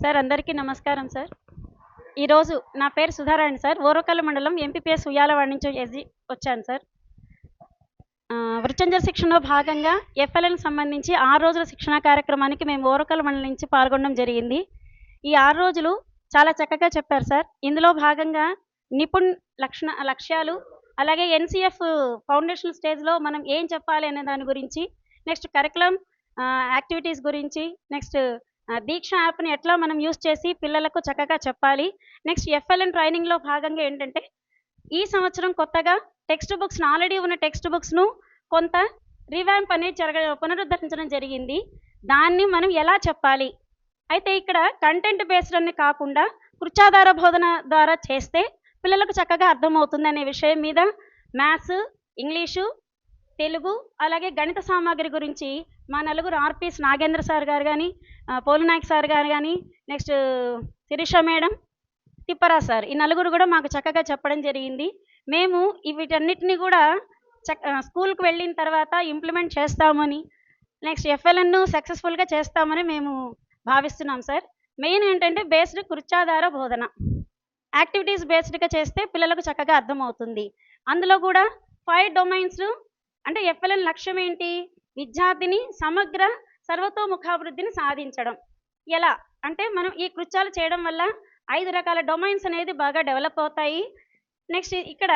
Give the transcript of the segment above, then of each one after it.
Sir అందరికీ నమస్కారం sir. ఈరోజు నా పేరు సుధారాణి సార్. ఓరకల్ మండలం ఎంపీపీఎస్ ఉయ్యాలవాడ నుంచి వచ్చాను సార్. వృత్యంజన శిక్షణలో భాగంగా ఎఫ్ఎల్ఎన్ సంబంధించి 6 రోజుల శిక్షణా కార్యక్రమానికి మేము ఓరకల్ మండలం నుంచి పాల్గొనడం జరిగింది. ఈ 6 రోజులు చాలా చక్కగా చెప్పారు సార్. ఇందులో భాగంగా నిపుణ్ లక్ష్యాలు, అలాగే ఎన్సీఎఫ్ ఫౌండేషన్ స్టేజ్లో మనం ఏం చెప్పాలి అనే దాని గురించి, నెక్స్ట్ కరికులం యాక్టివిటీస్ గురించి, నెక్స్ట్ దీక్ష యాప్ని ఎట్లా మనం యూస్ చేసి పిల్లలకు చక్కగా చెప్పాలి. నెక్స్ట్ ఎఫ్ఎల్ఎన్ ట్రైనింగ్లో భాగంగా ఏంటంటే ఈ సంవత్సరం కొత్తగా టెక్స్ట్ బుక్స్ను, ఆల్రెడీ ఉన్న టెక్స్ట్ బుక్స్ను కొంత రివ్యాంప్ అనేది పునరుద్ధరించడం జరిగింది. దాన్ని మనం ఎలా చెప్పాలి, అయితే ఇక్కడ కంటెంట్ బేస్డ్ అని కాకుండా కృత్యాధార బోధన ద్వారా చేస్తే పిల్లలకు చక్కగా అర్థమవుతుంది అనే విషయం మీద మ్యాథ్స్, ఇంగ్లీషు, తెలుగు, అలాగే గణిత సామాగ్రి గురించి మా నలుగురు ఆర్పీస్ నాగేంద్ర సార్ గారు కానీ, పోలినాయక్ సార్ గారు కానీ, నెక్స్ట్ శిరీష మేడం, తిప్పరా సార్, ఈ నలుగురు కూడా మాకు చక్కగా చెప్పడం జరిగింది. మేము వీటన్నిటిని కూడా స్కూల్కి వెళ్ళిన తర్వాత ఇంప్లిమెంట్ చేస్తామని, నెక్స్ట్ ఎఫ్ఎల్ఎన్ను సక్సెస్ఫుల్గా చేస్తామని మేము భావిస్తున్నాం సార్. మెయిన్ ఏంటంటే బేస్డ్ కృత్యాధార బోధన, యాక్టివిటీస్ బేస్డ్గా చేస్తే పిల్లలకు చక్కగా అర్థమవుతుంది. అందులో కూడా 5 డొమైన్స్, అంటే ఎఫ్ఎల్ఎన్ లక్ష్యం ఏంటి, విద్యార్థిని సమగ్ర సర్వతోముఖాభివృద్ధిని సాధించడం. ఎలా అంటే మనం ఈ కృత్యాలు చేయడం వల్ల 5 రకాల డొమైన్స్ అనేది బాగా డెవలప్ అవుతాయి. నెక్స్ట్ ఇక్కడ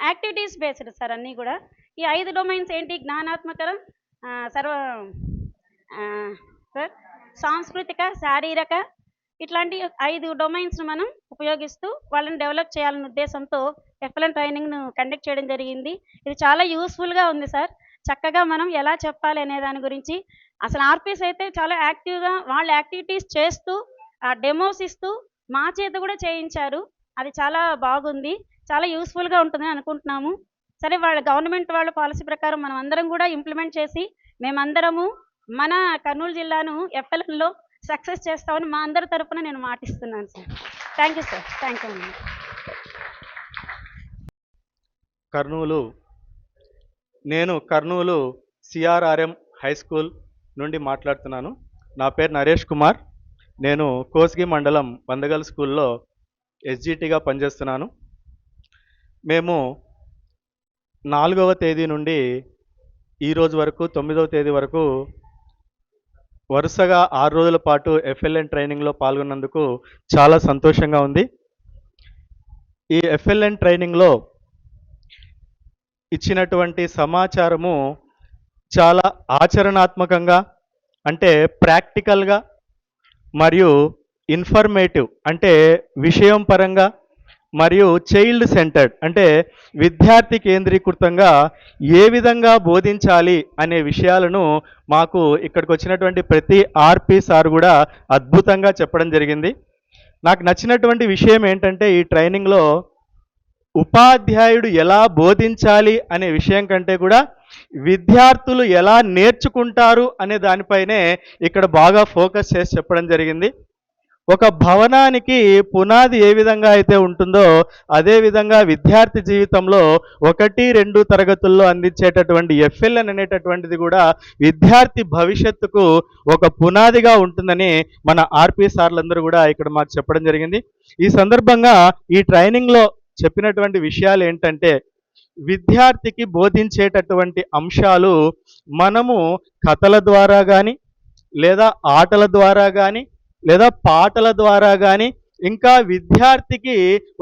యాక్టివిటీస్ బేస్డ్ సార్ అన్నీ కూడా. ఈ 5 డొమైన్స్ ఏంటి, జ్ఞానాత్మక, సార్ సాంస్కృతిక, శారీరక, ఇట్లాంటి 5 డొమైన్స్ను మనం ఉపయోగిస్తూ వాళ్ళని డెవలప్ చేయాలనే ఉద్దేశంతో ఎఫ్ఎల్ఎన్ ట్రైనింగ్ను కండక్ట్ చేయడం జరిగింది. ఇది చాలా యూస్ఫుల్గా ఉంది సార్. చక్కగా మనం ఎలా చెప్పాలి అనే దాని గురించి అసలు ఆర్పీస్ అయితే చాలా యాక్టివ్గా వాళ్ళ యాక్టివిటీస్ చేస్తూ డెమోస్ ఇస్తూ మా చేత కూడా చేయించారు. అది చాలా బాగుంది, చాలా యూస్ఫుల్గా ఉంటుందని అనుకుంటున్నాము. సరే, వాళ్ళ గవర్నమెంట్ వాళ్ళ పాలసీ ప్రకారం మనం అందరం కూడా ఇంప్లిమెంట్ చేసి మేమందరము మన కర్నూలు జిల్లాను ఎఫ్ఎల్ఎన్లో సక్సెస్ చేస్తామని మా అందరి తరఫున నేను మాటిస్తున్నాను sir. Thank you sir. Thank you. నేను కర్నూలు సిఆర్ఆర్ఎం హై స్కూల్ నుండి మాట్లాడుతున్నాను. నా పేరు నరేష్ కుమార్. నేను కోస్గి మండలం వందగల్ స్కూల్లో ఎస్జిటిగా పనిచేస్తున్నాను. మేము 4వ తేదీ నుండి ఈరోజు వరకు 9వ తేదీ వరకు వరుసగా 6 రోజుల పాటు ఎఫ్ఎల్ఎన్ ట్రైనింగ్లో పాల్గొన్నందుకు చాలా సంతోషంగా ఉంది. ఈ ఎఫ్ఎల్ఎన్ ట్రైనింగ్లో ఇచ్చినటువంటి సమాచారము చాలా ఆచరణాత్మకంగా, అంటే ప్రాక్టికల్గా, మరియు ఇన్ఫర్మేటివ్ అంటే విషయం పరంగా, మరియు చైల్డ్ సెంటర్డ్ అంటే విద్యార్థి కేంద్రీకృతంగా ఏ విధంగా బోధించాలి అనే విషయాలను మాకు ఇక్కడికి వచ్చినటువంటి ప్రతి ఆర్పీ సార్ కూడా అద్భుతంగా చెప్పడం జరిగింది. నాకు నచ్చినటువంటి విషయం ఏంటంటే ఈ ట్రైనింగ్లో ఉపాధ్యాయుడు ఎలా బోధించాలి అనే విషయం కంటే కూడా విద్యార్థులు ఎలా నేర్చుకుంటారు అనే దానిపైనే ఇక్కడ బాగా ఫోకస్ చేసి చెప్పడం జరిగింది. ఒక భవనానికి పునాది ఏ విధంగా అయితే ఉంటుందో అదేవిధంగా విద్యార్థి జీవితంలో 1-2 తరగతుల్లో అందించేటటువంటి ఎఫ్ఎల్ఎన్ అనేటటువంటిది కూడా విద్యార్థి భవిష్యత్తుకు ఒక పునాదిగా ఉంటుందని మన ఆర్పీ సార్లందరూ కూడా ఇక్కడ మాకు చెప్పడం జరిగింది. ఈ సందర్భంగా ఈ ట్రైనింగ్లో చెప్పినటువంటి విషయాలు ఏంటంటే, విద్యార్థికి బోధించేటటువంటి అంశాలు మనము కథల ద్వారా కానీ, లేదా ఆటల ద్వారా కానీ, లేదా పాటల ద్వారా కానీ, ఇంకా విద్యార్థికి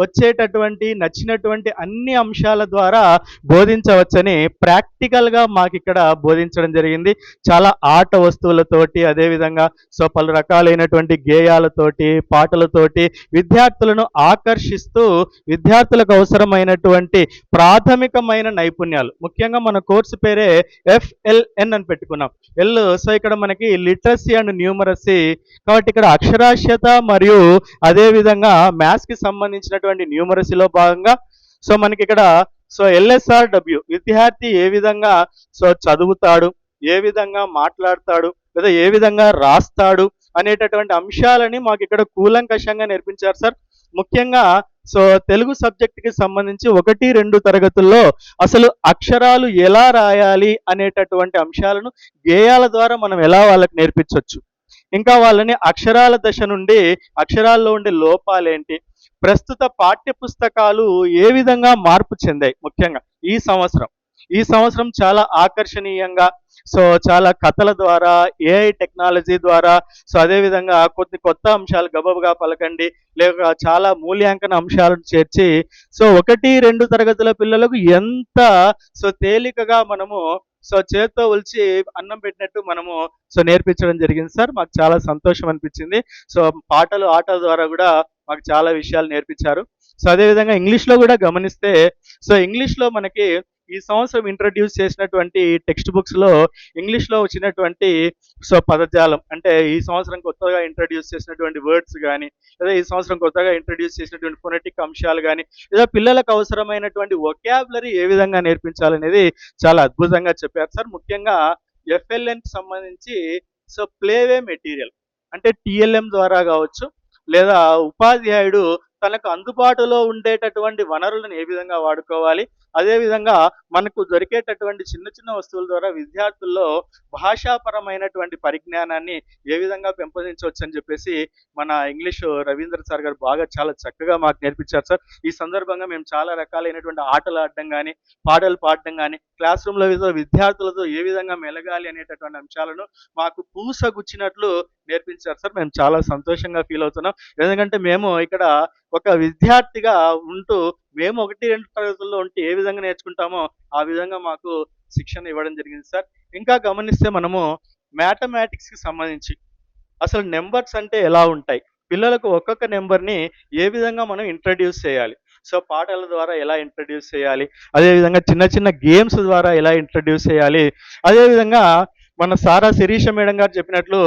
వచ్చేటటువంటి నచ్చినటువంటి అన్ని అంశాల ద్వారా బోధించవచ్చని ప్రాక్టికల్గా మాకు ఇక్కడ బోధించడం జరిగింది. చాలా ఆట వస్తువులతోటి, అదేవిధంగా పలు రకాలైనటువంటి గేయాలతోటి, పాటలతోటి విద్యార్థులను ఆకర్షిస్తూ విద్యార్థులకు అవసరమైనటువంటి ప్రాథమికమైన నైపుణ్యాలు, ముఖ్యంగా మన కోర్సు పేరే ఎఫ్ఎల్ఎన్ అని పెట్టుకున్నాం. ఇక్కడ మనకి లిటరసీ అండ్ న్యూమరసీ, కాబట్టి ఇక్కడ అక్షరాస్యత మరియు అదేవిధంగా మ్యాథ్స్కి సంబంధించినటువంటి న్యూమరసీలో భాగంగా మనకి ఇక్కడ ఎల్ఎస్ఆర్డబ్ల్యూ, విద్యార్థి ఏ విధంగా చదువుతాడు, ఏ విధంగా మాట్లాడతాడు, లేదా ఏ విధంగా రాస్తాడు అనేటటువంటి అంశాలని మాకు ఇక్కడ కూలంకషంగా నేర్పించారు సార్. ముఖ్యంగా సో తెలుగు సబ్జెక్టుకి సంబంధించి 1, 2 తరగతుల్లో అసలు అక్షరాలు ఎలా రాయాలి అనేటటువంటి అంశాలను గేయాల ద్వారా మనం ఎలా వాళ్ళకి నేర్పించవచ్చు. ఇంకా వాళ్ళని అక్షరాల దశ నుండి అక్షరాల్లో ఉండే లోపాలేంటి, ప్రస్తుత పాఠ్య పుస్తకాలు ఏ విధంగా మార్పు చెందాయి ముఖ్యంగా ఈ సంవత్సరం చాలా ఆకర్షణీయంగా సో చాలా కథల ద్వారా, ఏఐ టెక్నాలజీ ద్వారా, సో అదేవిధంగా కొన్ని కొత్త అంశాలు గబగబా పలకండి, లేక చాలా మూల్యాంకన అంశాలను చేర్చి సో 1, 2 తరగతుల పిల్లలకు ఎంత సో తేలికగా మనము సో చేత్తో ఒలిచి అన్నం పెట్టినట్టు మనము సో నేర్పించడం జరిగింది సార్. మాకు చాలా సంతోషం అనిపించింది. సో పాటలు, ఆటల ద్వారా కూడా మాకు చాలా విషయాలు నేర్పించారు. సో అదేవిధంగా ఇంగ్లీష్లో కూడా గమనిస్తే సో ఇంగ్లీష్లో మనకి ఈ సంవత్సరం ఇంట్రడ్యూస్ చేసినటువంటి టెక్స్ట్ బుక్స్లో ఇంగ్లీష్లో వచ్చినటువంటి సో పదజాలం అంటే ఈ సంవత్సరం కొత్తగా ఇంట్రడ్యూస్ చేసినటువంటి వర్డ్స్ కానీ, లేదా ఈ సంవత్సరం కొత్తగా ఇంట్రడ్యూస్ చేసినటువంటి ఫొనెటిక్ అంశాలు కానీ, లేదా పిల్లలకు అవసరమైనటువంటి వొకాబులరీ ఏ విధంగా నేర్పించాలనేది చాలా అద్భుతంగా చెప్పారు సార్. ముఖ్యంగా ఎఫ్ఎల్ఎన్కి సంబంధించి సో ప్లేవే మెటీరియల్ అంటే టిఎల్ఎం ద్వారా కావచ్చు, లేదా ఉపాధ్యాయుడు తనకు అందుబాటులో ఉండేటటువంటి వనరులను ఏ విధంగా వాడుకోవాలి, అదేవిధంగా మనకు దొరికేటటువంటి చిన్న చిన్న వస్తువుల ద్వారా విద్యార్థుల్లో భాషాపరమైనటువంటి పరిజ్ఞానాన్ని ఏ విధంగా పెంపొందించవచ్చు అని చెప్పేసి మన ఇంగ్లీష్ రవీంద్ర సార్ గారు చాలా చక్కగా మాకు నేర్పించారు సార్. ఈ సందర్భంగా మేము చాలా రకాలైనటువంటి ఆటలు ఆడడం కానీ, పాటలు పాడడం కానీ, క్లాస్ రూమ్లో విద్యార్థులతో ఏ విధంగా మెలగాలి అనేటటువంటి అంశాలను మాకు పూసగుచ్చినట్లు నేర్పించారు సార్. మేము చాలా సంతోషంగా ఫీల్ అవుతున్నాం. ఎందుకంటే మేము ఇక్కడ ఒక విద్యార్థిగా ఉంటూ మేము 1, 2 తరగతుల్లో ఉంటే ఏ విధంగా నేర్చుకుంటామో ఆ విధంగా మాకు శిక్షణ ఇవ్వడం జరిగింది సార్. ఇంకా గమనిస్తే మనము మ్యాథమెటిక్స్కి సంబంధించి అసలు నెంబర్స్ అంటే ఎలా ఉంటాయి, పిల్లలకు ఒక్కొక్క నెంబర్ని ఏ విధంగా మనం ఇంట్రడ్యూస్ చేయాలి, సో పాటల ద్వారా ఎలా ఇంట్రడ్యూస్ చేయాలి, అదేవిధంగా చిన్న చిన్న గేమ్స్ ద్వారా ఎలా ఇంట్రడ్యూస్ చేయాలి, అదేవిధంగా మన సారా శిరీష మేడం గారు చెప్పినట్లు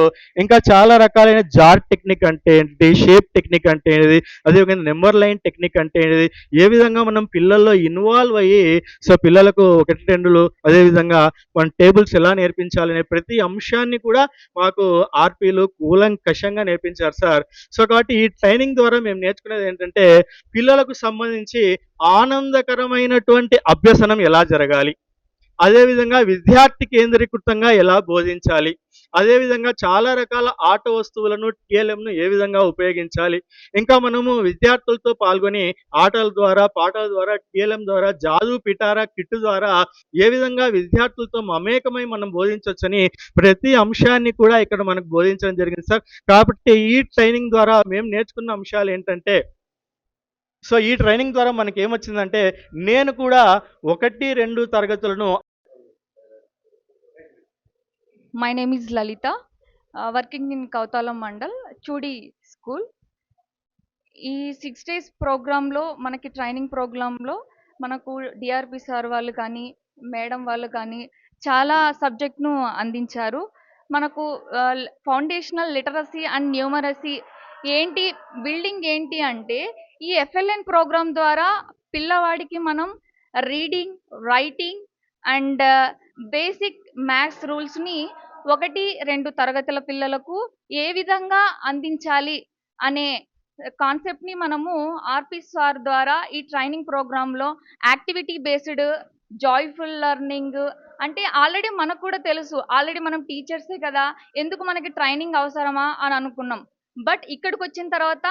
ఇంకా చాలా రకాలైన జార్ టెక్నిక్ అంటే ఏంటి, షేప్ టెక్నిక్ అంటే ఏంటిది, అదేవిధంగా నెంబర్ లైన్ టెక్నిక్ అంటే ఏంటిది, ఏ విధంగా మనం పిల్లల్లో ఇన్వాల్వ్ అయ్యి సో పిల్లలకు 1, 2 అదేవిధంగా మన టేబుల్స్ ఎలా నేర్పించాలనే ప్రతి అంశాన్ని కూడా మాకు ఆర్పీలు కూలంకషంగా నేర్పించారు సార్. సో కాబట్టి ఈ ట్రైనింగ్ ద్వారా మేము నేర్చుకునేది ఏంటంటే పిల్లలకు సంబంధించి ఆనందకరమైనటువంటి అభ్యసనం ఎలా జరగాలి, అదేవిధంగా విద్యార్థి కేంద్రీకృతంగా ఎలా బోధించాలి, అదేవిధంగా చాలా రకాల ఆట వస్తువులను టీఎల్ఎంను ఏ విధంగా ఉపయోగించాలి, ఇంకా మనము విద్యార్థులతో పాల్గొని ఆటల ద్వారా, పాటల ద్వారా, టీఎల్ఎం ద్వారా, జాదు పిటారా కిట్ ద్వారా ఏ విధంగా విద్యార్థులతో మమేకమై మనం బోధించవచ్చని ప్రతి అంశాన్ని కూడా ఇక్కడ మనకు బోధించడం జరిగింది సార్. కాబట్టి ఈ ట్రైనింగ్ ద్వారా మేము నేర్చుకున్న అంశాలు ఏంటంటే సో ఈ ట్రైనింగ్ ద్వారా మనకి ఏమొచ్చిందంటే నేను కూడా 1, 2 తరగతులను My name is Lalita, working in Kautalam Mandal, Chudi School. ఈ 6 days ప్రోగ్రాంలో మనకి ట్రైనింగ్ ప్రోగ్రాంలో మనకు డిఆర్పి సార్ వాళ్ళు కానీ, మేడం వాళ్ళు కానీ చాలా సబ్జెక్ట్ను అందించారు. మనకు ఫౌండేషనల్ లిటరసీ అండ్ న్యూమరసీ ఏంటి, బిల్డింగ్ ఏంటి అంటే ఈ ఎఫ్ఎల్ఎన్ ప్రోగ్రాం ద్వారా పిల్లవాడికి మనం reading, writing and basic maths రూల్స్ని 1, 2 తరగతుల పిల్లలకు ఏ విధంగా అందించాలి అనే కాన్సెప్ట్ని మనము ఆర్పి సార్ ద్వారా ఈ ట్రైనింగ్ ప్రోగ్రాంలో యాక్టివిటీ బేస్డ్ జాయ్ఫుల్ లెర్నింగ్ అంటే ఆల్రెడీ మనకు కూడా తెలుసు, ఆల్రెడీ మనం టీచర్సే కదా, ఎందుకు మనకి ట్రైనింగ్ అవసరమా అని అనుకున్నాం. బట్ ఇక్కడికి వచ్చిన తర్వాత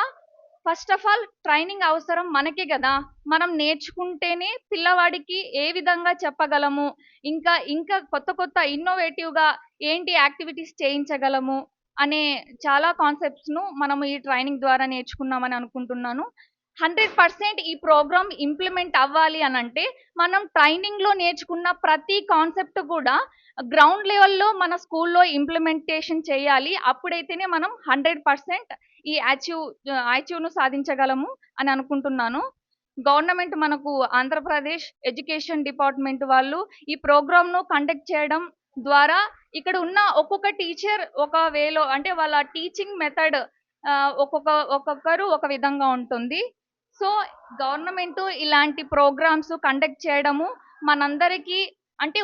ఫస్ట్ ఆఫ్ ఆల్ ట్రైనింగ్ అవసరం మనకే కదా, మనం నేర్చుకుంటేనే పిల్లవాడికి ఏ విధంగా చెప్పగలము, ఇంకా ఇంకా కొత్త కొత్త ఇన్నోవేటివ్గా ఏంటి యాక్టివిటీస్ చేయించగలము అనే చాలా కాన్సెప్ట్స్ను మనము ఈ ట్రైనింగ్ ద్వారా నేర్చుకున్నామని అనుకుంటున్నాను. 100% ఈ ప్రోగ్రామ్ ఇంప్లిమెంట్ అవ్వాలి అని అంటే మనం ట్రైనింగ్లో నేర్చుకున్న ప్రతి కాన్సెప్ట్ కూడా గ్రౌండ్ లెవెల్లో మన స్కూల్లో ఇంప్లిమెంటేషన్ చేయాలి. అప్పుడైతేనే మనం 100% ఈ అచీవ్ను సాధించగలము అని అనుకుంటున్నాను. గవర్నమెంట్ మనకు ఆంధ్రప్రదేశ్ ఎడ్యుకేషన్ డిపార్ట్మెంట్ వాళ్ళు ఈ ప్రోగ్రామ్ను కండక్ట్ చేయడం ద్వారా ఇక్కడ ఉన్న ఒక్కొక్క టీచర్ ఒక వేలో అంటే వాళ్ళ టీచింగ్ మెథడ్ ఒక్కొక్కరు ఒక విధంగా ఉంటుంది. సో గవర్నమెంట్ ఇలాంటి ప్రోగ్రామ్స్ కండక్ట్ చేయడము మనందరికీ అంటే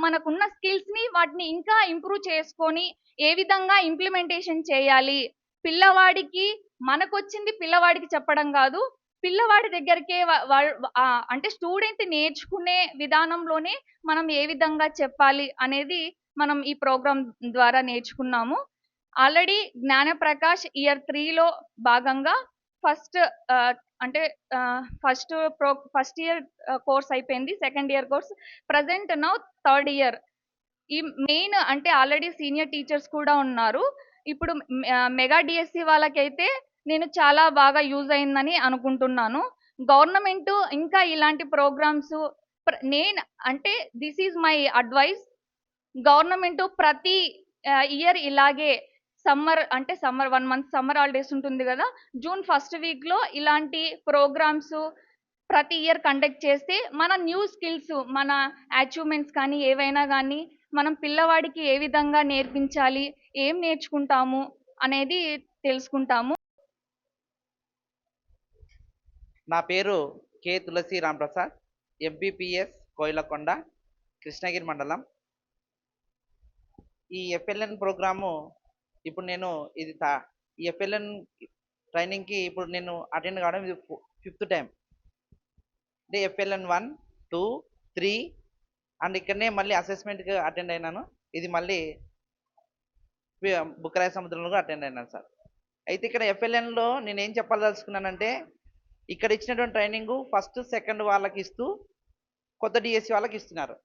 మనకున్న స్కిల్స్ని వాటిని ఇంకా ఇంప్రూవ్ చేసుకొని ఏ విధంగా ఇంప్లిమెంటేషన్ చేయాలి పిల్లవాడికి మనకొచ్చింది పిల్లవాడికి చెప్పడం కాదు, పిల్లవాడి దగ్గరికే అంటే స్టూడెంట్ నేర్చుకునే విధానంలోనే మనం ఏ విధంగా చెప్పాలి అనేది మనం ఈ ప్రోగ్రామ్ ద్వారా నేర్చుకున్నాము. ఆల్రెడీ జ్ఞానప్రకాష్ ఇయర్ 3లో భాగంగా ఫస్ట్ అంటే ఫస్ట్ ఇయర్ కోర్స్ అయిపోయింది, second year course present now third year. ఈ మెయిన్ అంటే ఆల్రెడీ సీనియర్ టీచర్స్ కూడా ఉన్నారు. ఇప్పుడు మెగా డిఎస్సి వాళ్ళకైతే నేను చాలా బాగా యూజ్ అయిందని అనుకుంటున్నాను. గవర్నమెంట్ ఇంకా ఇలాంటి ప్రోగ్రామ్స్ నేను అంటే this is my advice, government ప్రతి ఇయర్ ఇలాగే సమ్మర్ 1 మంత్ సమ్మర్ హాలిడేస్ ఉంటుంది కదా, జూన్ ఫస్ట్ వీక్లో ఇలాంటి ప్రోగ్రామ్స్ ప్రతి ఇయర్ కండక్ట్ చేస్తే మన న్యూ స్కిల్స్, మన అచీవ్మెంట్స్ కానీ ఏవైనా కానీ మనం పిల్లవాడికి ఏ విధంగా నేర్పించాలి, ఏం నేర్చుకుంటాము అనేది తెలుసుకుంటాము. నా పేరు కె తులసి రాంప్రసాద్, ఎంపీపీఎస్ కోయిలకొండ, కృష్ణగిరి మండలం. ఈ ఎఫ్ఎల్ఎన్ ప్రోగ్రాము ఇప్పుడు నేను ఈ ఎఫ్ఎల్ఎన్ ట్రైనింగ్కి ఇప్పుడు నేను అటెండ్ కావడం ఇది 5th టైం. అంటే ఎఫ్ఎల్ఎన్ 1, 2, 3 అండ్ ఇక్కడనే మళ్ళీ అసెస్మెంట్కి అటెండ్ అయినాను. ఇది మళ్ళీ బుక్కరాయ సముద్రంలో కూడా అటెండ్ అయినాను సార్. అయితే ఇక్కడ ఎఫ్ఎల్ఎన్లో నేను ఏం చెప్పదలుచుకున్నానంటే, ఇక్కడ ఇచ్చినటువంటి ట్రైనింగు ఫస్ట్ సెకండ్ వాళ్ళకి ఇస్తూ కొత్త డిఎస్సి వాళ్ళకి ఇస్తున్నారు.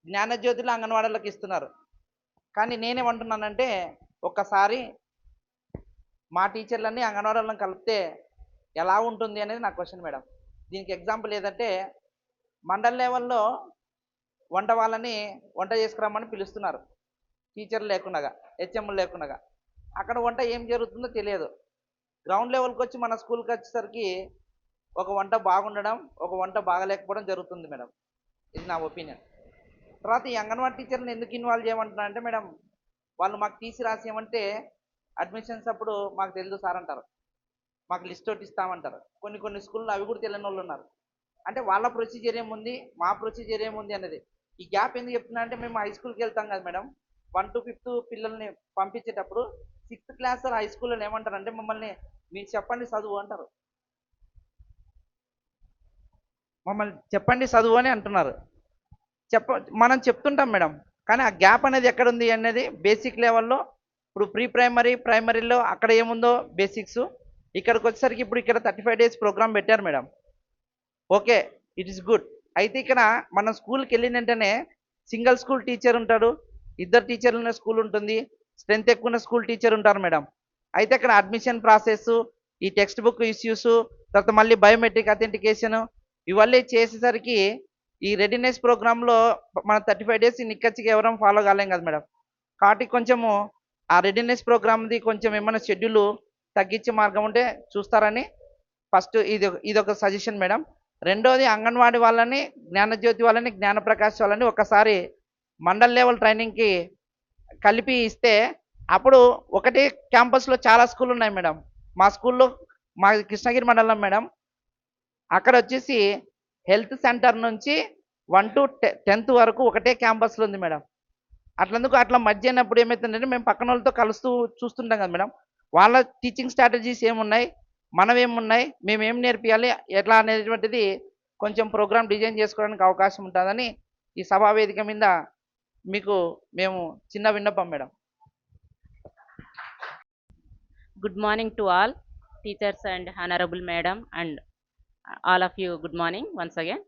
జ్ఞానజ్యోతిలో అంగన్వాడీలకు ఇస్తున్నారు. కానీ నేనేమంటున్నానంటే, ఒక్కసారి మా టీచర్లన్నీ అంగన్వాడీలను కలిపితే ఎలా ఉంటుంది అనేది నా క్వశ్చన్ మేడం. దీనికి ఎగ్జాంపుల్ ఏదంటే, మండల్ లెవెల్లో వాళ్ళని వంట చేసుకురామని పిలుస్తున్నారు, టీచర్లు లేకుండా, హెచ్ఎంలు లేకుండా. అక్కడ వంట ఏం జరుగుతుందో తెలియదు. గ్రౌండ్ లెవెల్కి వచ్చి మన స్కూల్కి వచ్చేసరికి ఒక వంట బాగుండడం, ఒక వంట బాగలేకపోవడం జరుగుతుంది మేడం. ఇది నా ఒపీనియన్. తర్వాత ఈ అంగన్వాడీ టీచర్ని ఎందుకు ఇన్వాల్వ్ చేయమంటున్నా అంటే మేడం, వాళ్ళు మాకు తీసి రాసేయమంటే అడ్మిషన్స్ అప్పుడు మాకు తెలియదు సార్ అంటారు, మాకు లిస్ట్ ఒకటి ఇస్తామంటారు. కొన్ని స్కూల్లో అవి కూడా తెలియని వాళ్ళు ఉన్నారు. అంటే వాళ్ళ ప్రొసీజర్ ఏముంది, మా ప్రొసీజర్ ఏముంది అనేది. ఈ గ్యాప్ ఎందుకు చెప్తున్నా అంటే, మేము హై స్కూల్కి వెళ్తాం కదా మేడం, 1 to 5th పిల్లల్ని పంపించేటప్పుడు 6th క్లాస్ హై స్కూల్లో ఏమంటారు అంటే, మమ్మల్ని మీరు చెప్పండి చదువు అంటారు, మమ్మల్ని చెప్పండి చదువు అని అంటున్నారు. మనం చెప్తుంటాం మేడం, కానీ ఆ గ్యాప్ అనేది ఎక్కడ ఉంది అనేది బేసిక్ లెవెల్లో. ఇప్పుడు ప్రైమరీలో అక్కడ ఏముందో బేసిక్స్, ఇక్కడికి వచ్చేసరికి ఇప్పుడు ఇక్కడ 35 days ప్రోగ్రామ్ పెట్టారు madam. Okay, it is good. అయితే ఇక్కడ మనం స్కూల్కి వెళ్ళిన వెంటనే సింగిల్ స్కూల్ టీచర్ ఉంటాడు, 2 టీచర్లు ఉన్న స్కూల్ ఉంటుంది, స్ట్రెంత్ ఎక్కువ ఉన్న స్కూల్ టీచర్ ఉంటారు మేడం. అయితే అక్కడ అడ్మిషన్ ప్రాసెస్, ఈ టెక్స్ట్ బుక్ ఇష్యూస్, తర్వాత మళ్ళీ బయోమెట్రిక్ అథెంటికేషన్ ఇవన్నీ చేసేసరికి ఈ రెడీనెస్ ప్రోగ్రాంలో మన 35 days నిక్కచ్చిగా ఎవరం ఫాలో కాలేం కదా మేడం. కాబట్టి కొంచెము ఆ రెడీనెస్ ప్రోగ్రామ్ది కొంచెం ఏమైనా షెడ్యూల్ తగ్గించే మార్గం ఉంటే చూస్తారని ఫస్ట్ ఇదొక సజెషన్ మేడం. రెండోది, అంగన్వాడీ వాళ్ళని, జ్ఞానజ్యోతి వాళ్ళని, జ్ఞానప్రకాష్ వాళ్ళని ఒకసారి మండల్ లెవెల్ ట్రైనింగ్కి కలిపి ఇస్తే, అప్పుడు ఒకటే క్యాంపస్లో చాలా స్కూల్ ఉన్నాయి మేడం. మా స్కూల్లో, మా కృష్ణగిరి మండలం మేడం, అక్కడ వచ్చేసి హెల్త్ సెంటర్ నుంచి 1 to 10th వరకు ఒకటే క్యాంపస్లో ఉంది మేడం. అట్లా మధ్య అయినప్పుడు ఏమవుతుందంటే, మేము పక్కన వాళ్ళతో కలుస్తూ చూస్తుంటాం కదా మేడం, వాళ్ళ టీచింగ్ స్ట్రాటజీస్ ఏమున్నాయి, మనమేమున్నాయి, మేమేం నేర్పియాలి, ఎట్లా అనేటువంటిది కొంచెం ప్రోగ్రామ్ డిజైన్ చేసుకోవడానికి అవకాశం ఉంటుందని ఈ సభా వేదిక మీద మీకు మేము చిన్న విన్నపం madam. Good morning to all teachers and honorable madam and all of you. Good morning once again.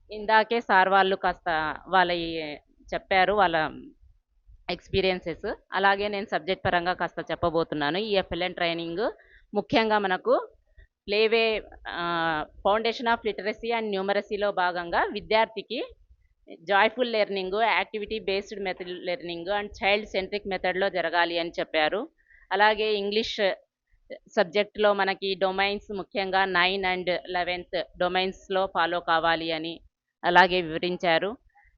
ఇందాకే సార్ వాళ్ళు కాస్త వాళ్ళ చెప్పారు వాళ్ళ ఎక్స్పీరియన్సెస్. అలాగే నేను సబ్జెక్ట్ పరంగా కాస్త చెప్పబోతున్నాను. ఈ ఎఫ్ఎల్ఎన్ ట్రైనింగ్ ముఖ్యంగా మనకు playway foundation of literacy and న్యూమరసీలో భాగంగా విద్యార్థికి joyful learning, activity based method learning and child centric మెథడ్లో జరగాలి అని చెప్పారు. అలాగే ఇంగ్లీష్ సబ్జెక్ట్లో మనకి డొమైన్స్ ముఖ్యంగా 9 and 11th డొమైన్స్లో ఫాలో కావాలి అని అలాగే వివరించారు.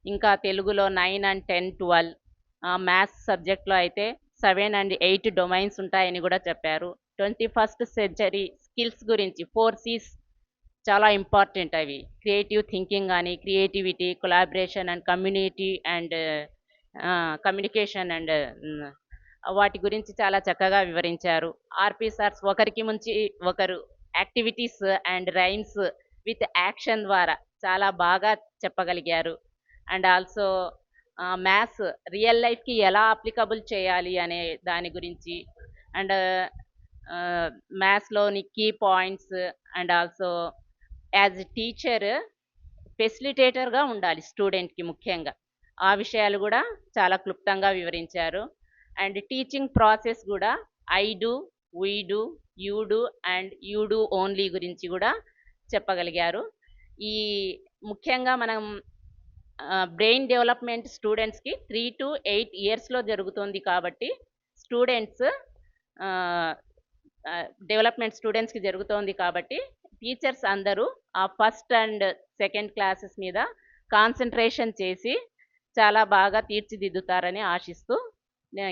ఇంకా తెలుగులో 9 and 10, 12, మ్యాథ్స్ సబ్జెక్ట్లో అయితే 7 and 8 డొమైన్స్ ఉంటాయని కూడా చెప్పారు. 21st century స్కిల్స్ గురించి 4 C's చాలా ఇంపార్టెంట్. అవి క్రియేటివ్ థింకింగ్ కానీ, creativity, collaboration and community and communication and వాటి గురించి చాలా చక్కగా వివరించారు. ఆర్పి సార్స్ ఒకరికి ముంచి ఒకరు activities and rhymes with action ద్వారా చాలా బాగా చెప్పగలిగారు. అండ్ ఆల్సో మ్యాథ్స్ రియల్ లైఫ్కి ఎలా అప్లికబుల్ చేయాలి అనే దాని గురించి అండ్ మ్యాథ్స్లోని key points and also as teacher ఫెసిలిటేటర్గా ఉండాలి స్టూడెంట్కి ముఖ్యంగా. ఆ విషయాలు కూడా చాలా క్లుప్తంగా వివరించారు. అండ్ టీచింగ్ ప్రాసెస్ కూడా I do, we do, you do and you do only గురించి కూడా చెప్పగలిగారు. ఈ ముఖ్యంగా మనం బ్రెయిన్ డెవలప్మెంట్ స్టూడెంట్స్కి 3 to 8 ఇయర్స్లో జరుగుతుంది కాబట్టి స్టూడెంట్స్ డెవలప్మెంట్ స్టూడెంట్స్కి జరుగుతోంది కాబట్టి టీచర్స్ అందరూ ఆ ఫస్ట్ అండ్ సెకండ్ క్లాసెస్ మీద కాన్సన్ట్రేషన్ చేసి చాలా బాగా తీర్చిదిద్దుతారని ఆశిస్తూ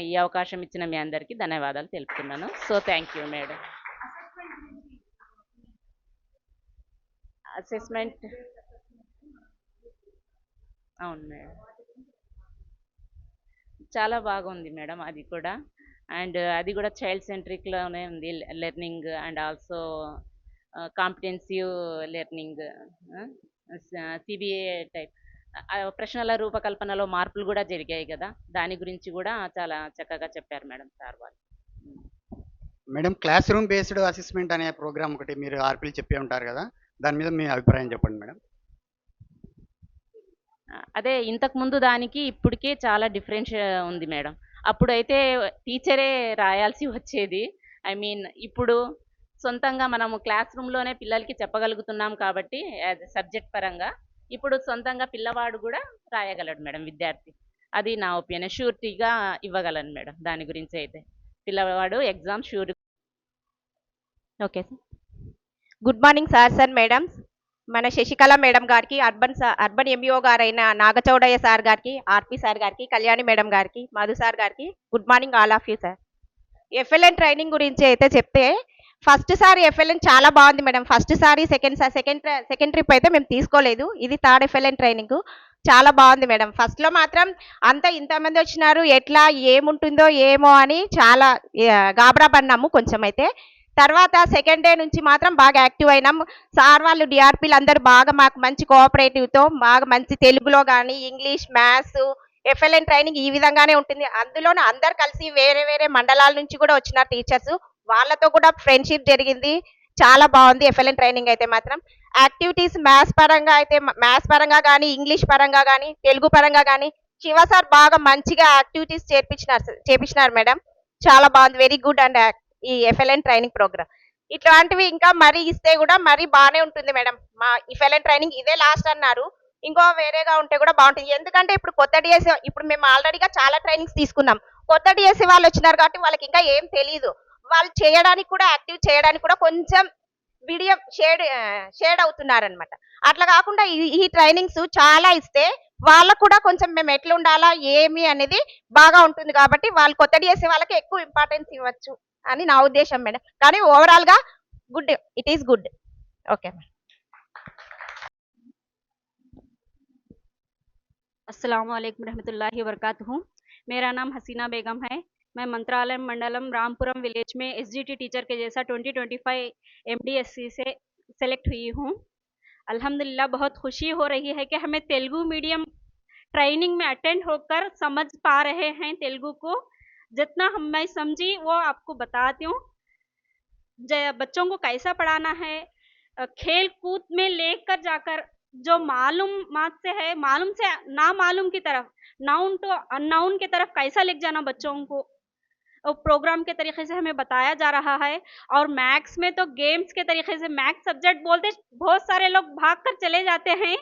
ఈ అవకాశం ఇచ్చిన మీ అందరికీ ధన్యవాదాలు తెలుపుతున్నాను. So thank you madam. Assessment అవును మేడం, చాలా బాగుంది మేడం అది కూడా. అండ్ అది కూడా చైల్డ్ సెంట్రిక్లోనే ఉంది learning and also competency learning, CBA type ప్రశ్నల రూపకల్పనలో మార్పులు కూడా జరిగాయి కదా, దాని గురించి కూడా చాలా చక్కగా చెప్పారు మేడం సార్ వాళ్ళు. Madam class room based assessment అనే ప్రోగ్రామ్ ఒకటి మీరు ఆర్పీలు చెప్పే ఉంటారు కదా, దాని మీద మీ అభిప్రాయం చెప్పండి మేడం. అదే ఇంతకు ముందు దానికి ఇప్పటికే చాలా డిఫరెన్స్ ఉంది మేడం. అప్పుడైతే టీచరే రాయాల్సి వచ్చేది. ఐ మీన్ ఇప్పుడు సొంతంగా మనము క్లాస్ రూమ్లోనే పిల్లలకి చెప్పగలుగుతున్నాం కాబట్టి యాజ్ సబ్జెక్ట్ పరంగా ఇప్పుడు సొంతంగా పిల్లవాడు కూడా రాయగలడు మేడం విద్యార్థి. అది నా ఒపీనియన్, షూరిటీగా ఇవ్వగలను మేడం దాని గురించి అయితే. పిల్లవాడు exam sure. Okay sir. Good morning sirs and madams. మన శశికళ మేడం గారికి, అర్బన్ ఎంఈఓ గారైన నాగచౌడయ్య సార్ గారికి, ఆర్పి సార్ గారికి, కళ్యాణి మేడం గారికి, మధు సార్ గారికి good morning all of you sir. FLN training గురించి అయితే చెప్తే, ఫస్ట్ సారి ఎఫ్ఎల్ఎన్ చాలా బాగుంది మేడం. ఫస్ట్ సారి సెకండ్ ట్రిప్ అయితే మేము తీసుకోలేదు, ఇది థర్డ్ ఎఫ్ఎల్ఎన్ ట్రైనింగ్. చాలా బాగుంది మేడం. ఫస్ట్లో మాత్రం ఇంతమంది వచ్చినారు, ఎట్లా ఏముంటుందో ఏమో అని చాలా గాబరా పడినాము కొంచెం అయితే. తర్వాత సెకండ్ డే నుంచి మాత్రం బాగా యాక్టివ్ అయినాం. సార్ వాళ్ళు డిఆర్పీలు అందరూ బాగా మాకు మంచి కోఆపరేటివ్తో బాగా మంచి తెలుగులో కానీ ఇంగ్లీష్, మ్యాథ్స్, ఎఫ్ఎల్ఎన్ ట్రైనింగ్ ఈ విధంగానే ఉంటుంది. అందులోనూ అందరు కలిసి వేరే వేరే మండలాల నుంచి కూడా వచ్చిన టీచర్స్, వాళ్ళతో కూడా ఫ్రెండ్షిప్ జరిగింది. చాలా బాగుంది ఎఫ్ఎల్ఎన్ ట్రైనింగ్ అయితే మాత్రం. యాక్టివిటీస్ మ్యాథ్స్ పరంగా కానీ, ఇంగ్లీష్ పరంగా కానీ, తెలుగు పరంగా కానీ శివ సార్ బాగా మంచిగా యాక్టివిటీస్ చేపించినారు మేడం. చాలా బాగుంది, వెరీ గుడ్ అండ్ ఈ ఎఫ్ఎల్ఎన్ ట్రైనింగ్ ప్రోగ్రామ్. ఇట్లాంటివి ఇంకా మరీ ఇస్తే కూడా మరీ బాగానే ఉంటుంది మేడం. మా ఎఫ్ఎల్ఎన్ ట్రైనింగ్ ఇదే లాస్ట్ అన్నారు, ఇంకో వేరేగా ఉంటే కూడా బాగుంటుంది. ఎందుకంటే ఇప్పుడు కొత్త డిఎస్సి, ఇప్పుడు మేము ఆల్రెడీగా చాలా ట్రైనింగ్స్ తీసుకున్నాం. కొత్త డిఎస్సి వాళ్ళు వచ్చినారు కాబట్టి వాళ్ళకి ఇంకా ఏం తెలియదు. వాళ్ళు చేయడానికి కూడా, యాక్టివ్ చేయడానికి కూడా కొంచెం వీడియో షేడ్ అవుతున్నారనమాట. అట్లా కాకుండా ఈ ట్రైనింగ్స్ చాలా ఇస్తే వాళ్ళకు కూడా కొంచెం మేము ఎట్లా ఉండాలా ఏమి అనేది బాగా ఉంటుంది. కాబట్టి వాళ్ళు కొత్త డిఎస్సి వాళ్ళకి ఎక్కువ ఇంపార్టెన్స్ ఇవ్వచ్చు అని నా ఉద్దేశం మేడం. కానీ ఓవరాల్ గా good, it is good. Okay madam. अस्सलाम वालेकुम रहमतुल्लाहि वबरकातुहू। मेरा नाम हसीना बेगम है। मैं मंत्रालय मंडलम रामपुरम विलेज में एसजीटी टीचर के जैसा 2025 एमडीएससी से सेलेक्ट हुई हूँ। अल्हम्दुलिल्लाह बहुत खुशी हो रही है कि हमें तेलुगु मीडियम ट्रेनिंग में अटेंड होकर समझ पा रहे हैं तेलुगु को। जितना मैं समझी वो आपको बताती हूँ। बच्चों को कैसा पढ़ाना है, खेल कूद में लेकर जाकर जो मालूमात से है, मालूम से ना मालूम की तरफ, नाउन टू अननाउन की तरफ कैसा ले जाना बच्चों को, प्रोग्राम के तरीके से हमें बताया जा रहा है। और मैथ्स में तो गेम्स के तरीके से, मैथ्स सब्जेक्ट बोलते बहुत सारे लोग भाग कर चले जाते हैं,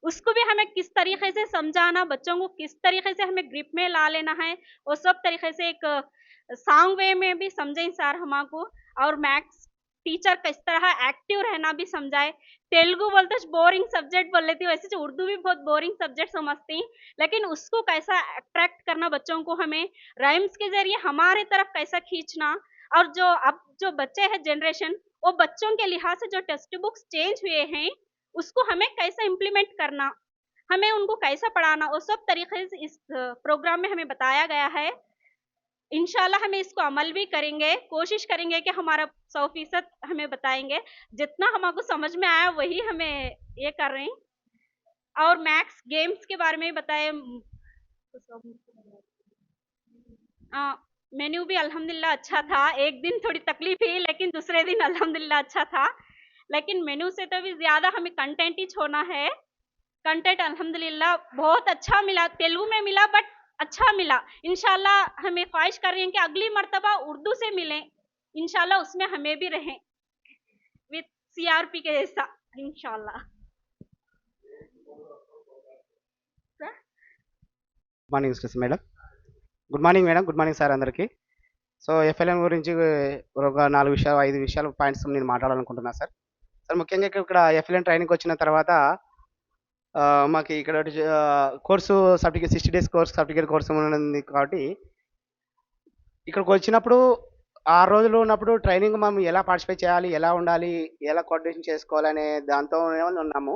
उसको भी हमें किस तरीके से समझाना, बच्चों को किस तरीके से हमें ग्रिप में ला लेना है, वो सब तरीके से एक सॉन्ग वे में भी समझें सर हमको। और मैथ्स टीचर किस तरह एक्टिव रहना भी समझाए। तेलुगु बोलते बोरिंग सब्जेक्ट बोल लेती हूँ, वैसे तो उर्दू भी बहुत बोरिंग सब्जेक्ट समझती हैं, लेकिन उसको कैसा अट्रैक्ट करना बच्चों को, हमें राइम्स के जरिए हमारे तरफ कैसा खींचना। और जो बच्चे हैं जनरेशन, वो बच्चों के लिहाज से जो टेक्स्ट बुक्स चेंज हुए हैं उसको हमें कैसे इम्प्लीमेंट करना, हमें उनको कैसा पढ़ाना वो सब तरीके से इस प्रोग्राम में हमें बताया गया है। इंशाल्लाह हमें इसको अमल भी करेंगे, कोशिश करेंगे कि हमारा 100% हमें बताएंगे। जितना हमको समझ में आया वही हमें ये कर रहे हैं। और मैथ्स गेम्स के बारे में बताए। मेन्यू भी अल्हम्दुलिल्लाह अच्छा था। एक दिन थोड़ी तकलीफ हुई लेकिन दूसरे दिन अल्हम्दुलिल्लाह अच्छा था। लेकिन मेन्यू से तो भी ज़्यादा हमें कंटेंट ही छोड़ना है। कंटेंट अल्हम्दुलिल्लाह बहुत अच्छा मिला, तेलुगु में मिला बट अच्छा मिला। इंशाल्लाह हमें ख्वाहिश कर रही हैं कि अगली मर्तबा उर्दू से मिलें, इंशाल्लाह उसमें हमें भी रहें विथ सीआरपी के जैसा इंशाल्लाह। Morning madam. Good morning madam. Good morning sir అందరికీ. సో ఎఫ్ఎల్ఎన్ గురించి ఒక 4 విషయాలు 5 విషయాలు పాయింట్స్ నేను మాట్లాడాలనుకుంటున్నాను సార్. సార్ ముఖ్యంగా ఇక్కడ ఎఫ్ఎల్ఎన్ ట్రైనింగ్కి వచ్చిన తర్వాత మాకు ఇక్కడ course certificate 60 days course certificate course ఉంది కాబట్టి ఇక్కడికి వచ్చినప్పుడు 6 రోజులు ఉన్నప్పుడు ట్రైనింగ్ మనం ఎలా పార్టిసిపేట్ చేయాలి, ఎలా ఉండాలి, ఎలా కోఆర్డినేషన్ చేసుకోవాలనే దాంతోనే ఉన్నాము.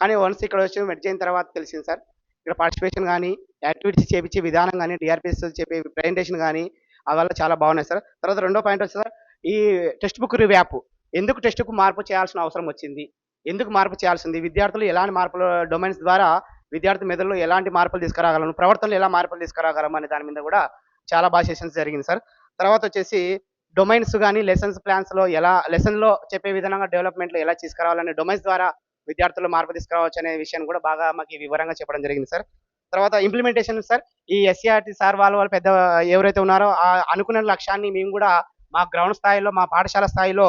కానీ వన్స్ ఇక్కడ వచ్చి మెర్జ్ అయిన తర్వాత తెలిసింది సార్, ఇక్కడ పార్టిసిపేషన్ కానీ యాక్టివిటీస్ చేపించే విధానం కానీ డిఆర్పిఎస్ చెప్పే ప్రెజెంటేషన్ కానీ అవల్ల చాలా బాగున్నాయి సార్. తర్వాత రెండో పాయింట్ వచ్చి సార్, ఈ టెక్స్ట్ బుక్ రివ్యాప్ ఎందుకు టెక్స్ట్ బుక్ మార్పు చేయాల్సిన అవసరం వచ్చింది, ఎందుకు మార్పు చేయాల్సింది, విద్యార్థులు ఎలాంటి మార్పులు డొమైన్స్ ద్వారా విద్యార్థి మెదడులో ఎలాంటి మార్పులు తీసుకురాగలను, ప్రవర్తనలో ఎలా మార్పులు తీసుకురాగలం అనే దాని మీద కూడా చాలా బాగా సెషన్స్ జరిగింది సార్. తర్వాత వచ్చేసి డొమైన్స్ కానీ లెసన్స్ ప్లాన్స్లో ఎలా లెసన్లో చెప్పే విధంగా డెవలప్మెంట్లో ఎలా తీసుకురావాలనే డొమైన్స్ ద్వారా విద్యార్థులు మార్పు తీసుకురావచ్చు అనే విషయాన్ని కూడా బాగా మాకు వివరంగా చెప్పడం జరిగింది సార్. తర్వాత ఇంప్లిమెంటేషన్ సార్, ఈ ఎస్సీఆర్టీ సార్ వాళ్ళు పెద్ద ఎవరైతే ఉన్నారో అనుకున్న లక్ష్యాన్ని మేము కూడా మా గ్రౌండ్ స్థాయిలో మా పాఠశాల స్థాయిలో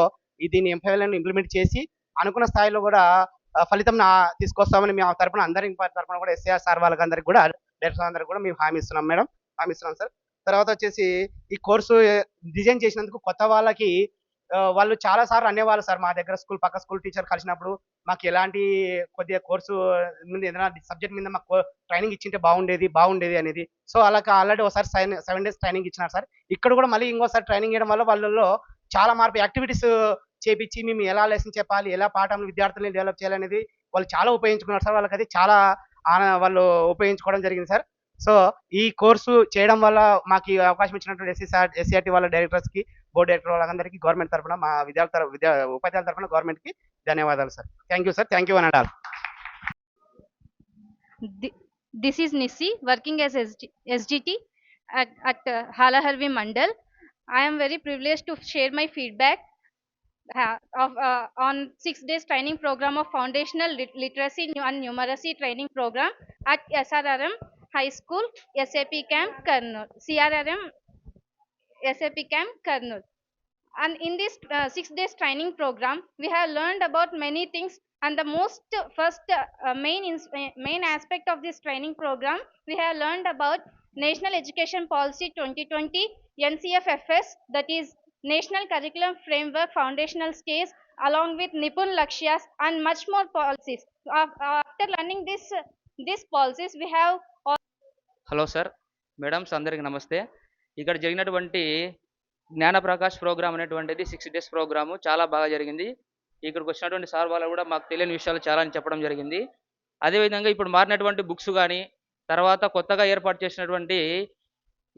దీన్ని ఎంపైలను ఇంప్లిమెంట్ చేసి అనుకున్న స్థాయిలో కూడా ఫలితం తీసుకొస్తామని మేము తరపున అందరి తరపున కూడా ఎస్సీఆర్ సార్ వాళ్ళకి అందరికి కూడా డైరెక్టర్ అందరికి కూడా మేము హామీ ఇస్తున్నాం మేడం, హామీ ఇస్తున్నాం సార్. తర్వాత వచ్చేసి ఈ కోర్సు డిజైన్ చేసినందుకు కొత్త వాళ్ళకి వాళ్ళు చాలా సార్లు అనేవాళ్ళు సార్, మా దగ్గర పక్క స్కూల్ టీచర్ కలిసినప్పుడు మాకు ఎలాంటి కొద్దిగా కోర్సు మీద ఏదైనా సబ్జెక్ట్ మీద మాకు ట్రైనింగ్ ఇచ్చింటే బాగుండేది అనేది. సో అలా ఆల్రెడీ ఒకసారి 7 డేస్ ట్రైనింగ్ ఇచ్చినారు సార్. ఇక్కడ కూడా మళ్ళీ ఇంకోసారి ట్రైనింగ్ ఇవ్వడం వల్ల వాళ్ళలో చాలా మార్పు యాక్టివిటీస్ చేపించి మేము ఎలా లెసన్ చెప్పాలి, ఎలా పాఠం విద్యార్థుల్ని డెవలప్ చేయాలనేది వాళ్ళు చాలా ఉపయోగించుకున్నారు సార్. వాళ్ళకి అది చాలా వాళ్ళు ఉపయోగించుకోవడం జరిగింది సార్. సో ఈ కోర్సు చేయడం వల్ల మాకు ఈ అవకాశం ఇచ్చినటువంటి ఎస్సీఆర్టీ వాళ్ళ డైరెక్టర్స్కి, బోర్డు డైరెక్టర్ వాళ్ళందరికీ గవర్నమెంట్ తరఫున మా ఉపాధ్యాయుల తరఫున గవర్నమెంట్కి ధన్యవాదాలు sir. Thank you sir. Thank you అని all. This is Nissi working as SGT at Halaharvi Mandal. I am very privileged to share my feedback on 6 days training program of Foundational Literacy and Numeracy training program at SRRM High School, SAP Camp Karnool, CRRM SAP Camp Karnool. And in this 6 days training program, we have learned about many things. And the main aspect of this training program, we have learned about National Education Policy 2020, NCFFS, that is National Curriculum Framework Foundational Stage, along with Nipun Lakshyas and much more policies. After learning these policies, we have. Hello sir, madams అందరికీ నమస్తే. ఇక్కడ జరిగినటువంటి Gnanaprakash programme అనేటువంటిది 6 days programme చాలా బాగా జరిగింది. ఇక్కడికి వచ్చినటువంటి సార్ వాళ్ళు కూడా మాకు తెలియని విషయాలు చాలా చెప్పడం జరిగింది. అదేవిధంగా ఇప్పుడు మారినటువంటి బుక్స్ కానీ, తర్వాత కొత్తగా ఏర్పాటు చేసినటువంటి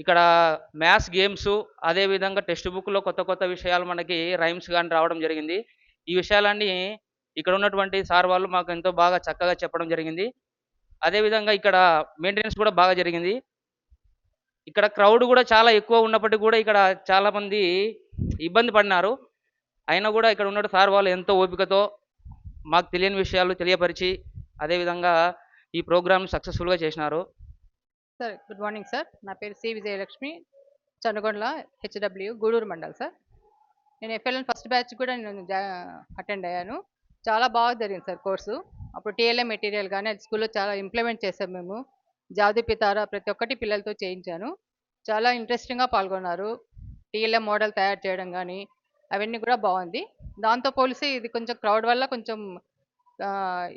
ఇక్కడ మ్యాథ్స్ గేమ్స్, అదేవిధంగా టెక్స్ట్ బుక్లో కొత్త విషయాలు మనకి రైమ్స్ కానీ రావడం జరిగింది. ఈ విషయాలన్నీ ఇక్కడ ఉన్నటువంటి సార్ వాళ్ళు మాకు ఎంతో బాగా చక్కగా చెప్పడం జరిగింది. అదేవిధంగా ఇక్కడ మెయింటెనెన్స్ కూడా బాగా జరిగింది. ఇక్కడ క్రౌడ్ కూడా చాలా ఎక్కువ ఉన్నప్పటికీ కూడా ఇక్కడ చాలామంది ఇబ్బంది పడినారు. అయినా కూడా ఇక్కడ ఉన్న సార్ వాళ్ళు ఎంతో ఓపికతో మాకు తెలియని విషయాలు తెలియపరిచి అదేవిధంగా ఈ ప్రోగ్రామ్ సక్సెస్ఫుల్గా చేసినారు. సార్ గుడ్ మార్నింగ్ సార్, నా పేరు C Vijayalakshmi, Chanugondla HW Gudur mandal sir. నేను ఎఫ్ఎల్ఎన్ ఫస్ట్ బ్యాచ్ కూడా నేను అటెండ్ అయ్యాను. చాలా బాగా జరిగింది సార్ కోర్సు. అప్పుడు టీఎల్ఏ మెటీరియల్ కానీ అది స్కూల్లో చాలా ఇంప్లిమెంట్ చేసాం మేము. జాతి పితారా ప్రతి ఒక్కటి పిల్లలతో చేయించాను. చాలా ఇంట్రెస్టింగ్గా పాల్గొన్నారు. టీఎల్ఏ మోడల్ తయారు చేయడం కానీ అవన్నీ కూడా బాగుంది. దాంతో పోలిసి ఇది కొంచెం క్రౌడ్ వల్ల కొంచెం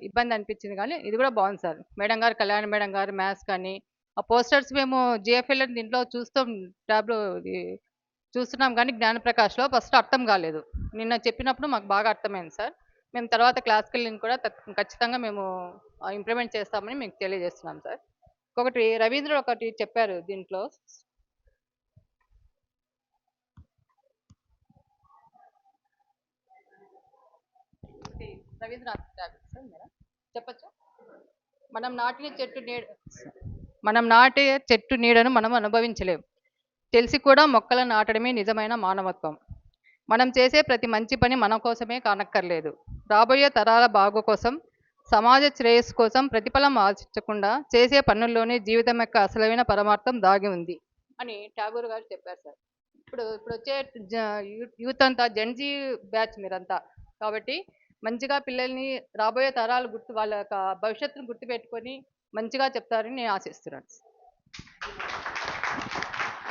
ఇబ్బంది అనిపించింది, కానీ ఇది కూడా బాగుంది సార్. మేడం గారు, కళ్యాణి మేడం గారు మ్యాథ్స్ కానీ ఆ పోస్టర్స్ మేము జిఎఫ్ఎల్ఎన్ దీంట్లో ట్యాబ్లో చూస్తున్నాం కానీ జ్ఞానప్రకాష్లో ఫస్ట్ అర్థం కాలేదు. నిన్న చెప్పినప్పుడు మాకు బాగా అర్థమైంది సార్. మేము తర్వాత క్లాస్కి వెళ్ళి కూడా ఖచ్చితంగా మేము ఇంప్లిమెంట్ చేస్తామని మీకు తెలియజేస్తున్నాం సార్. ఇంకొకటి రవీంద్ర ఒకటి చెప్పారు దీంట్లో. రవీంద్రనాథ్ టాగోర్ సార్ మేడం చెప్పచ్చా? మనం నాటే చెట్టు నీడను మనం అనుభవించలేం. తెలిసి కూడా మొక్కలను నాటడమే నిజమైన మానవత్వం. మనం చేసే ప్రతి మంచి పని మన కోసమే కానక్కర్లేదు, రాబోయే తరాల బాగు కోసం, సమాజ శ్రేయస్సు కోసం ప్రతిఫలం ఆశించకుండా చేసే పనుల్లోనే జీవితం యొక్క అసలైన పరమార్థం దాగి ఉంది అని ఠాగూర్ గారు చెప్పారు సార్. ఇప్పుడు వచ్చే యూత్ అంతా జెన్జీ బ్యాచ్ మీరంతా, కాబట్టి మంచిగా పిల్లల్ని రాబోయే తరాలు వాళ్ళ యొక్క భవిష్యత్తును గుర్తుపెట్టుకొని మంచిగా చెప్తారని నేను ఆశిస్తున్నాను.